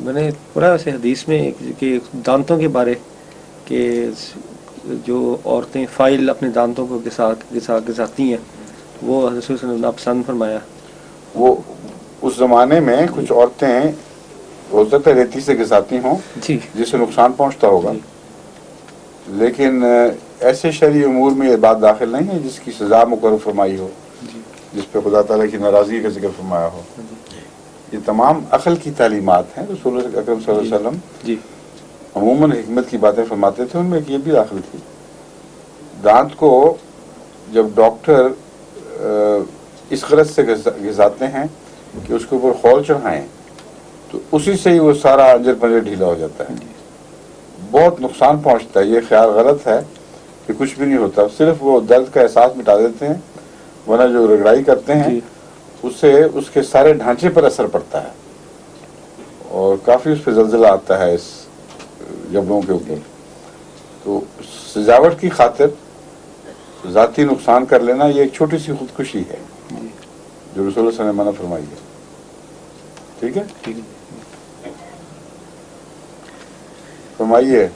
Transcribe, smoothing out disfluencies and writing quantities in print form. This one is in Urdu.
میں نے پڑھا ویسے حدیث میں کہ دانتوں کے بارے کہ جو عورتیں فائل اپنے دانتوں کو گھساتی ہیں وہ حضرت صلی اللہ علیہ وسلم نے ناپسند فرمایا. وہ اس زمانے میں کچھ عورتیں ہو سکتا ہے ریتی سے گھساتی ہوں جی جس سے نقصان پہنچتا ہوگا، جی لیکن ایسے شرعی امور میں یہ بات داخل نہیں ہے جس کی سزا مقرر فرمائی ہو، جی جس پہ خدا تعالیٰ کی ناراضگی کا ذکر فرمایا ہو. یہ تمام عقل کی تعلیمات ہیں. رسول اکرم صلی اللہ جی علیہ وسلم جی عموماً حکمت کی باتیں فرماتے تھے، ان میں یہ بھی داخل تھی. دانت کو جب ڈاکٹر اس غرض سے گھساتے ہیں کہ اس کے اوپر خول چڑھائیں تو اسی سے ہی وہ سارا انجر پنجر ڈھیلا ہو جاتا ہے. جی بہت نقصان پہنچتا ہے. یہ خیال غلط ہے کہ کچھ بھی نہیں ہوتا، صرف وہ درد کا احساس مٹا دیتے ہیں، ورنہ جو رگڑائی کرتے ہیں جی اس سے اس کے سارے ڈھانچے پر اثر پڑتا ہے اور کافی اس پہ زلزلہ آتا ہے اس جبڑوں کے اوپر. تو سجاوٹ کی خاطر ذاتی نقصان کر لینا یہ ایک چھوٹی سی خودکشی ہے جی جو رسول اللہ صلی اللہ علیہ وسلم نے منع فرمائی ہے. ٹھیک ہے، ٹھیک ہے. فرمائیے.